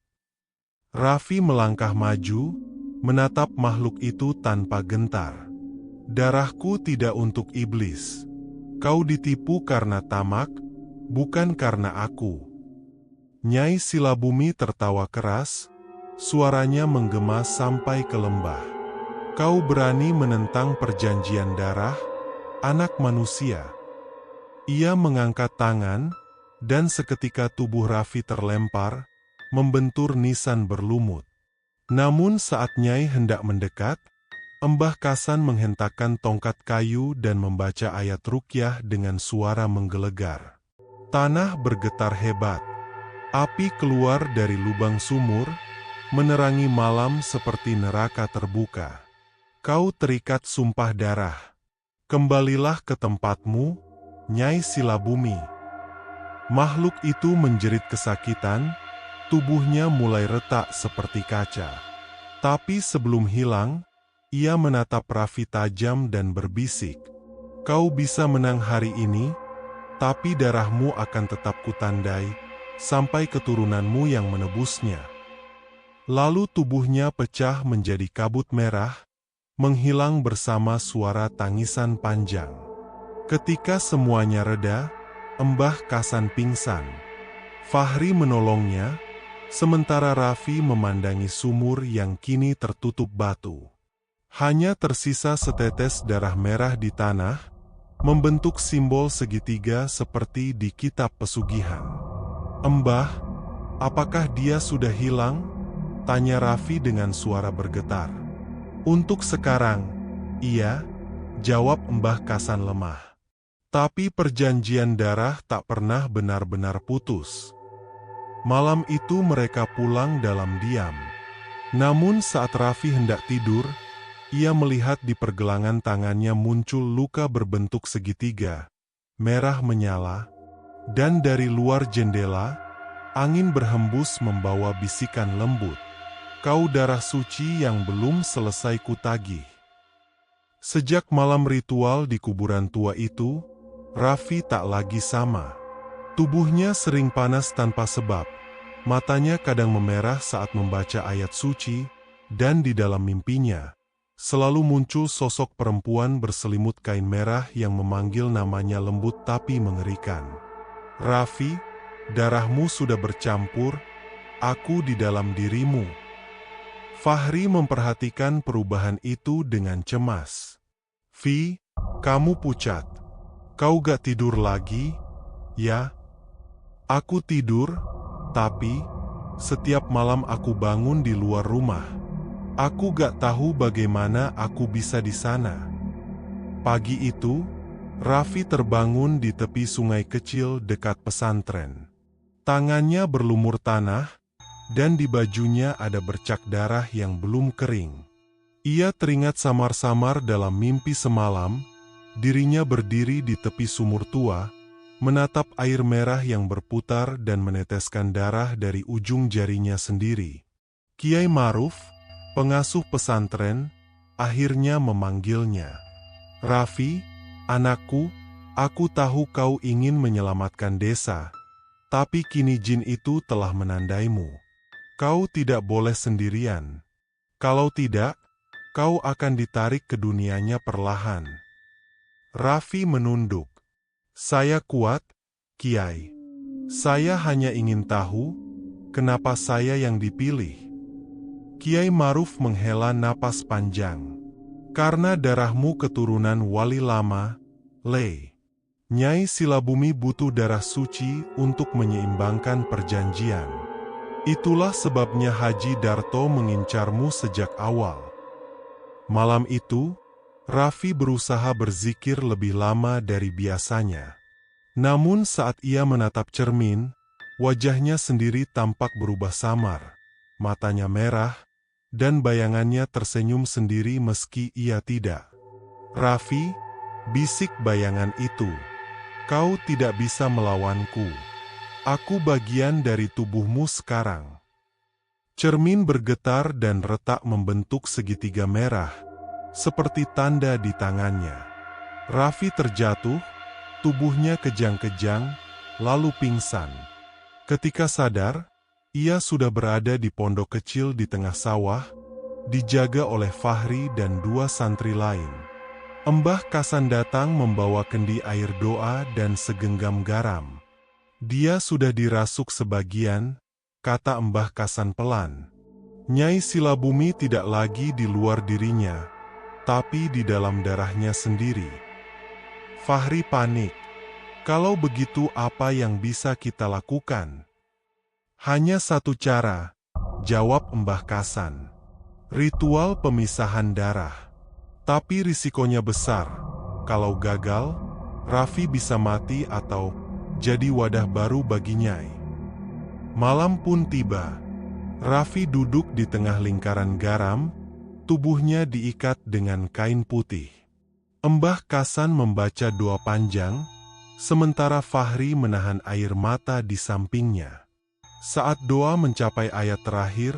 Raffi melangkah maju, menatap makhluk itu tanpa gentar. Darahku tidak untuk iblis. Kau ditipu karena tamak, bukan karena aku. Nyai Silabumi tertawa keras, suaranya menggema sampai ke lembah. Kau berani menentang perjanjian darah, anak manusia. Ia mengangkat tangan, dan seketika tubuh Raffi terlempar, membentur nisan berlumut. Namun saat Nyai hendak mendekat, Mbah Kasan menghentakkan tongkat kayu dan membaca ayat ruqyah dengan suara menggelegar. Tanah bergetar hebat. Api keluar dari lubang sumur, menerangi malam seperti neraka terbuka. Kau terikat sumpah darah. Kembalilah ke tempatmu, Nyai Silabumi. Makhluk itu menjerit kesakitan, tubuhnya mulai retak seperti kaca. Tapi sebelum hilang, ia menatap Raffi tajam dan berbisik, "Kau bisa menang hari ini, tapi darahmu akan tetap kutandai, sampai keturunanmu yang menebusnya." Lalu tubuhnya pecah menjadi kabut merah, menghilang bersama suara tangisan panjang. Ketika semuanya reda, Mbah Kasan pingsan. Fahri menolongnya, sementara Raffi memandangi sumur yang kini tertutup batu. Hanya tersisa setetes darah merah di tanah, membentuk simbol segitiga seperti di kitab pesugihan. "Mbah, apakah dia sudah hilang?" tanya Raffi dengan suara bergetar. "Untuk sekarang, iya," jawab Mbah Kasan lemah. Tapi perjanjian darah tak pernah benar-benar putus. Malam itu mereka pulang dalam diam. Namun saat Raffi hendak tidur, ia melihat di pergelangan tangannya muncul luka berbentuk segitiga, merah menyala, dan dari luar jendela, angin berhembus membawa bisikan lembut. "Kau darah suci yang belum selesai kutagih." Sejak malam ritual di kuburan tua itu, Raffi tak lagi sama. Tubuhnya sering panas tanpa sebab, matanya kadang memerah saat membaca ayat suci, dan di dalam mimpinya selalu muncul sosok perempuan berselimut kain merah yang memanggil namanya lembut tapi mengerikan. "Raffi, darahmu sudah bercampur, aku di dalam dirimu." Fahri memperhatikan perubahan itu dengan cemas. "Vi, kamu pucat. Kau gak tidur lagi, ya?" "Aku tidur, tapi setiap malam aku bangun di luar rumah. Aku gak tahu bagaimana aku bisa di sana." Pagi itu, Raffi terbangun di tepi sungai kecil dekat pesantren. Tangannya berlumur tanah, dan di bajunya ada bercak darah yang belum kering. Ia teringat samar-samar dalam mimpi semalam, dirinya berdiri di tepi sumur tua, menatap air merah yang berputar dan meneteskan darah dari ujung jarinya sendiri. Kiai Maruf, pengasuh pesantren, akhirnya memanggilnya. "Raffi, anakku, aku tahu kau ingin menyelamatkan desa, tapi kini jin itu telah menandaimu. Kau tidak boleh sendirian. Kalau tidak, kau akan ditarik ke dunianya perlahan." Raffi menunduk. "Saya kuat, Kiai. Saya hanya ingin tahu, kenapa saya yang dipilih?" Kiai Maruf menghela napas panjang. "Karena darahmu keturunan wali lama, Le. Nyai Silabumi butuh darah suci untuk menyeimbangkan perjanjian. Itulah sebabnya Haji Darto mengincarmu sejak awal." Malam itu, Raffi berusaha berzikir lebih lama dari biasanya. Namun saat ia menatap cermin, wajahnya sendiri tampak berubah samar. Matanya merah, dan bayangannya tersenyum sendiri meski ia tidak. "Raffi," bisik bayangan itu, "kau tidak bisa melawanku. Aku bagian dari tubuhmu sekarang." Cermin bergetar dan retak membentuk segitiga merah, seperti tanda di tangannya. Raffi terjatuh, tubuhnya kejang-kejang, lalu pingsan. Ketika sadar, ia sudah berada di pondok kecil di tengah sawah, dijaga oleh Fahri dan 2 santri lain. Mbah Kasan datang membawa kendi air doa dan segenggam garam. "Dia sudah dirasuk sebagian," kata Mbah Kasan pelan. "Nyai Silabumi tidak lagi di luar dirinya, tapi di dalam darahnya sendiri." Fahri panik. "Kalau begitu apa yang bisa kita lakukan?" Hanya satu cara, jawab Mbah Kasan. Ritual pemisahan darah. Tapi risikonya besar. Kalau gagal, Raffi bisa mati atau jadi wadah baru bagi Nyai. Malam pun tiba. Raffi duduk di tengah lingkaran garam, tubuhnya diikat dengan kain putih. Mbah Kasan membaca doa panjang, sementara Fahri menahan air mata di sampingnya. Saat doa mencapai ayat terakhir,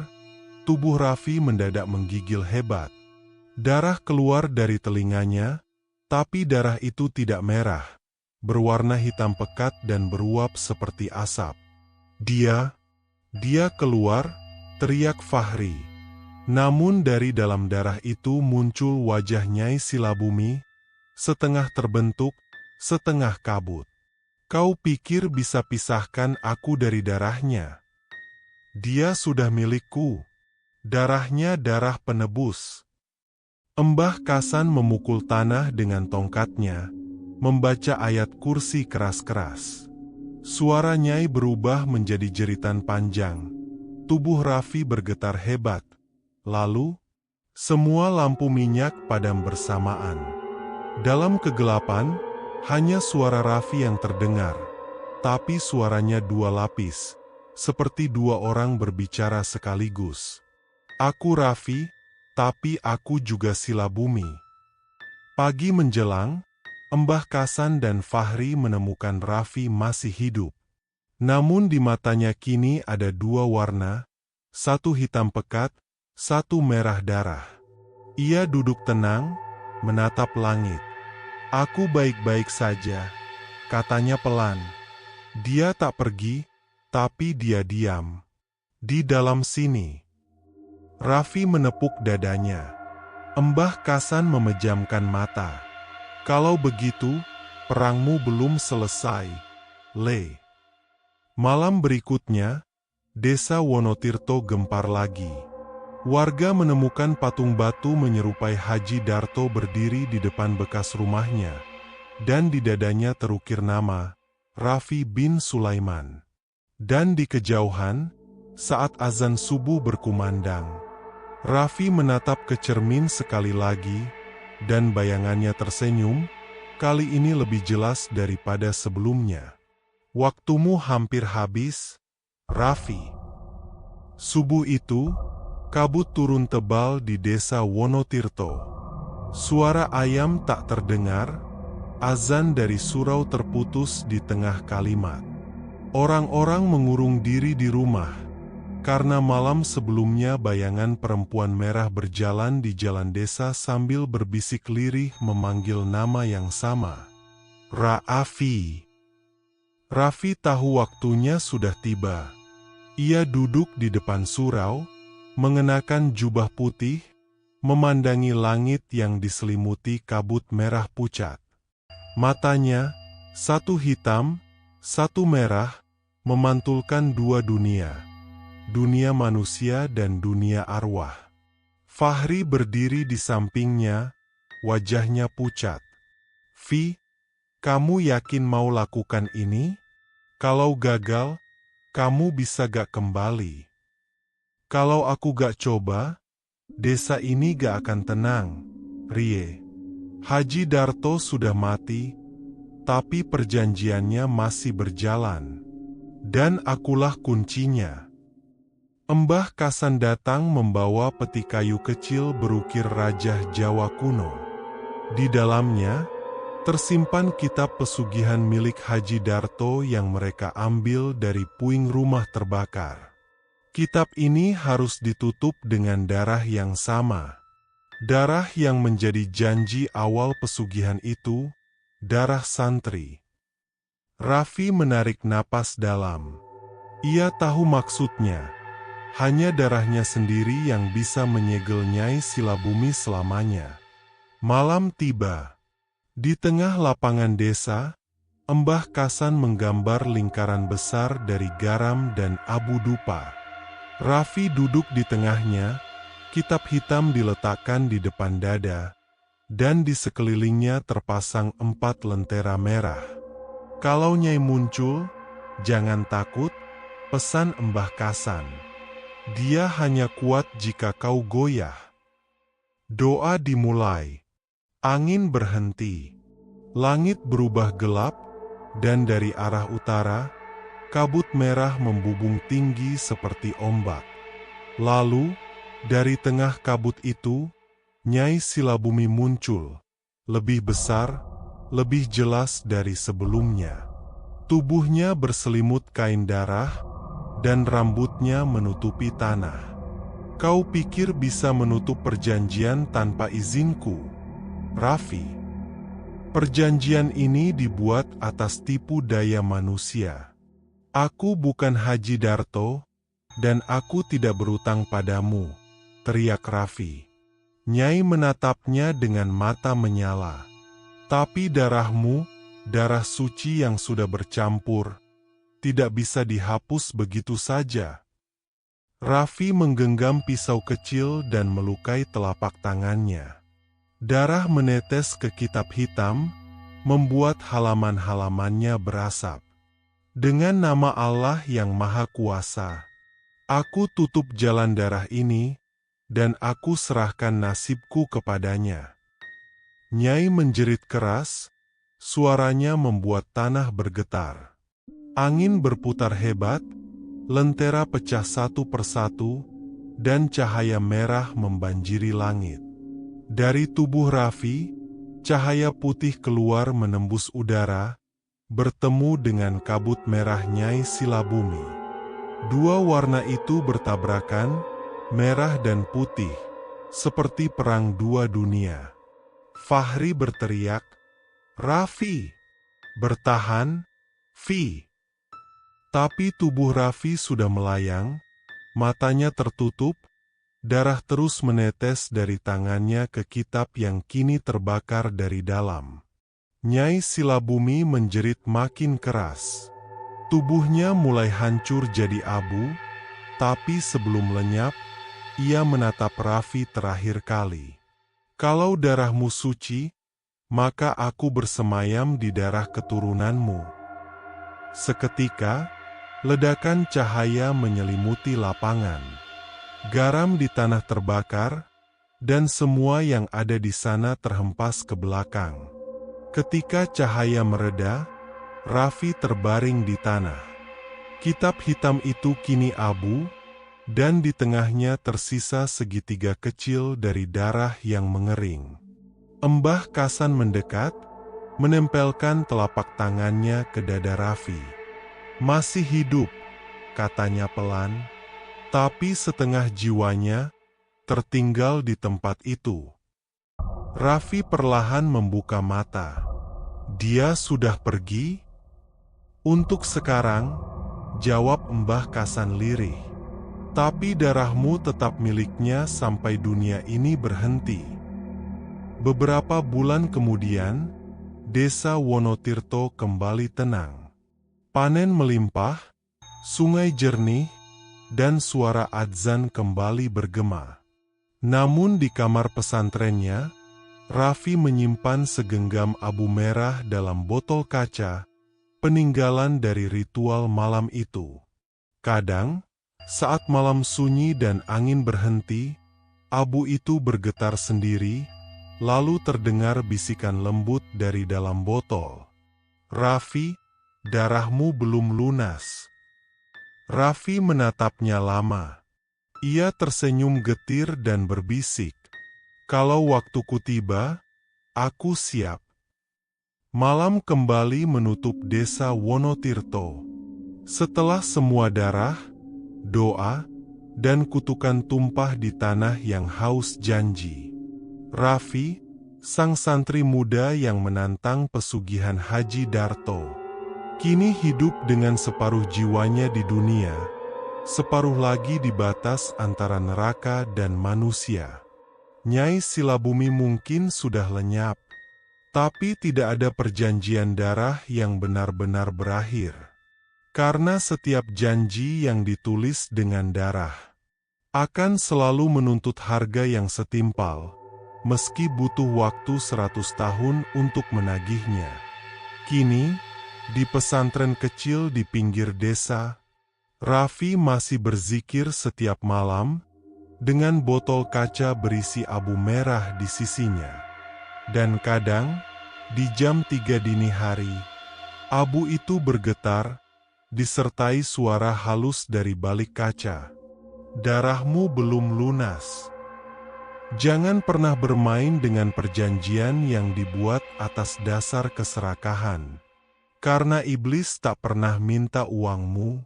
tubuh Raffi mendadak menggigil hebat. Darah keluar dari telinganya, tapi darah itu tidak merah, berwarna hitam pekat dan beruap seperti asap. Dia keluar, teriak Fahri. Namun dari dalam darah itu muncul wajah Nyai Silabumi, setengah terbentuk, setengah kabut. Kau pikir bisa pisahkan aku dari darahnya? Dia sudah milikku. Darahnya darah penebus. Mbah Kasan memukul tanah dengan tongkatnya, membaca ayat kursi keras-keras. Suara Nyai berubah menjadi jeritan panjang. Tubuh Raffi bergetar hebat. Lalu, semua lampu minyak padam bersamaan. Dalam kegelapan, hanya suara Raffi yang terdengar. Tapi suaranya dua lapis, seperti dua orang berbicara sekaligus. Aku Raffi, tapi aku juga Silabumi. Pagi menjelang, Mbah Kasan dan Fahri menemukan Raffi masih hidup. Namun di matanya kini ada dua warna, satu hitam pekat, satu merah darah. Ia duduk tenang, menatap langit. Aku baik-baik saja, katanya pelan. Dia tak pergi, tapi dia diam. Di dalam sini. Raffi menepuk dadanya. Mbah Kasan memejamkan mata. Kalau begitu, perangmu belum selesai, Le. Malam berikutnya, Desa Wonotirto gempar lagi. Warga menemukan patung batu menyerupai Haji Darto berdiri di depan bekas rumahnya, dan di dadanya terukir nama Raffi bin Sulaiman. Dan di kejauhan, saat azan subuh berkumandang, Raffi menatap ke cermin sekali lagi, dan bayangannya tersenyum, kali ini lebih jelas daripada sebelumnya. Waktumu hampir habis, Raffi. Subuh itu, kabut turun tebal di desa Wonotirto. Suara ayam tak terdengar, azan dari surau terputus di tengah kalimat. Orang-orang mengurung diri di rumah, karena malam sebelumnya bayangan perempuan merah berjalan di jalan desa sambil berbisik lirih memanggil nama yang sama. Raffi. Raffi tahu waktunya sudah tiba. Ia duduk di depan surau, mengenakan jubah putih, memandangi langit yang diselimuti kabut merah pucat. Matanya, satu hitam, satu merah, memantulkan dua dunia. Dunia manusia dan dunia arwah. Fahri berdiri di sampingnya, wajahnya pucat. "Vi, kamu yakin mau lakukan ini? Kalau gagal, kamu bisa gak kembali. Kalau aku gak coba, desa ini gak akan tenang, Rie. Haji Darto sudah mati, tapi perjanjiannya masih berjalan. Dan akulah kuncinya." Mbah Kasan datang membawa peti kayu kecil berukir Rajah Jawa kuno. Di dalamnya, tersimpan kitab pesugihan milik Haji Darto yang mereka ambil dari puing rumah terbakar. Kitab ini harus ditutup dengan darah yang sama. Darah yang menjadi janji awal pesugihan itu, darah santri. Raffi menarik napas dalam. Ia tahu maksudnya. Hanya darahnya sendiri yang bisa menyegel Nyai Silabumi selamanya. Malam tiba. Di tengah lapangan desa, Mbah Kasan menggambar lingkaran besar dari garam dan abu dupa. Raffi duduk di tengahnya, kitab hitam diletakkan di depan dada, dan di sekelilingnya terpasang 4 lentera merah. Kalau Nyai muncul, jangan takut, pesan Mbah Kasan. Dia hanya kuat jika kau goyah. Doa dimulai. Angin berhenti. Langit berubah gelap, dan dari arah utara, kabut merah membubung tinggi seperti ombak. Lalu, dari tengah kabut itu, Nyai Silabumi muncul, lebih besar, lebih jelas dari sebelumnya. Tubuhnya berselimut kain darah, dan rambutnya menutupi tanah. Kau pikir bisa menutup perjanjian tanpa izinku, Raffi? Perjanjian ini dibuat atas tipu daya manusia. Aku bukan Haji Darto, dan aku tidak berutang padamu, teriak Raffi. Nyai menatapnya dengan mata menyala. Tapi darahmu, darah suci yang sudah bercampur, tidak bisa dihapus begitu saja. Raffi menggenggam pisau kecil dan melukai telapak tangannya. Darah menetes ke kitab hitam, membuat halaman-halamannya berasap. Dengan nama Allah yang Maha Kuasa, aku tutup jalan darah ini, dan aku serahkan nasibku kepadanya. Nyai menjerit keras, suaranya membuat tanah bergetar. Angin berputar hebat, lentera pecah satu persatu, dan cahaya merah membanjiri langit. Dari tubuh Raffi, cahaya putih keluar menembus udara, bertemu dengan kabut merah Nyai Silabumi. Dua warna itu bertabrakan, merah dan putih, seperti perang dua dunia. Fahri berteriak, "Raffi, bertahan, Fi!" Tapi tubuh Raffi sudah melayang, matanya tertutup, darah terus menetes dari tangannya ke kitab yang kini terbakar dari dalam. Nyai Silabumi menjerit makin keras. Tubuhnya mulai hancur jadi abu, tapi sebelum lenyap, ia menatap Raffi terakhir kali. "Kalau darahmu suci, maka aku bersemayam di darah keturunanmu." Seketika, ledakan cahaya menyelimuti lapangan. Garam di tanah terbakar, dan semua yang ada di sana terhempas ke belakang. Ketika cahaya mereda, Raffi terbaring di tanah. Kitab hitam itu kini abu, dan di tengahnya tersisa segitiga kecil dari darah yang mengering. Mbah Kasan mendekat, menempelkan telapak tangannya ke dada Raffi. "Masih hidup," katanya pelan, tapi setengah jiwanya tertinggal di tempat itu. Raffi perlahan membuka mata. "Dia sudah pergi?" "Untuk sekarang," jawab Mbah Kasan lirih. "Tapi darahmu tetap miliknya sampai dunia ini berhenti." Beberapa bulan kemudian, Desa Wonotirto kembali tenang. Panen melimpah, sungai jernih, dan suara adzan kembali bergema. Namun di kamar pesantrennya, Raffi menyimpan segenggam abu merah dalam botol kaca, peninggalan dari ritual malam itu. Kadang, saat malam sunyi dan angin berhenti, abu itu bergetar sendiri, lalu terdengar bisikan lembut dari dalam botol. "Raffi, darahmu belum lunas." Raffi menatapnya lama. Ia tersenyum getir dan berbisik, "Kalau waktuku tiba, aku siap." Malam kembali menutup Desa Wonotirto. Setelah semua darah, doa, dan kutukan tumpah di tanah yang haus janji, Raffi, sang santri muda yang menantang pesugihan Haji Darto, kini hidup dengan separuh jiwanya di dunia, separuh lagi di batas antara neraka dan manusia. Nyai Silabumi mungkin sudah lenyap, tapi tidak ada perjanjian darah yang benar-benar berakhir. Karena setiap janji yang ditulis dengan darah akan selalu menuntut harga yang setimpal, meski butuh waktu 100 tahun untuk menagihnya. Kini, di pesantren kecil di pinggir desa, Raffi masih berzikir setiap malam dengan botol kaca berisi abu merah di sisinya. Dan kadang, di jam 3 dini hari, abu itu bergetar, disertai suara halus dari balik kaca. Darahmu belum lunas. Jangan pernah bermain dengan perjanjian yang dibuat atas dasar keserakahan. Karena iblis tak pernah minta uangmu,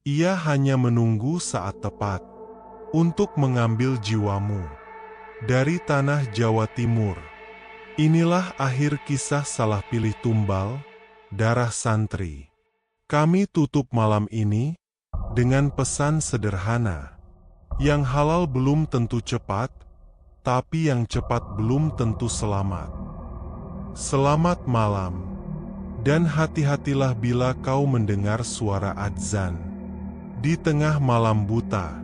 ia hanya menunggu saat tepat untuk mengambil jiwamu. Dari tanah Jawa Timur, inilah akhir kisah salah pilih tumbal, darah santri. Kami tutup malam ini dengan pesan sederhana. Yang halal belum tentu cepat, tapi yang cepat belum tentu selamat. Selamat malam, dan hati-hatilah bila kau mendengar suara adzan di tengah malam buta.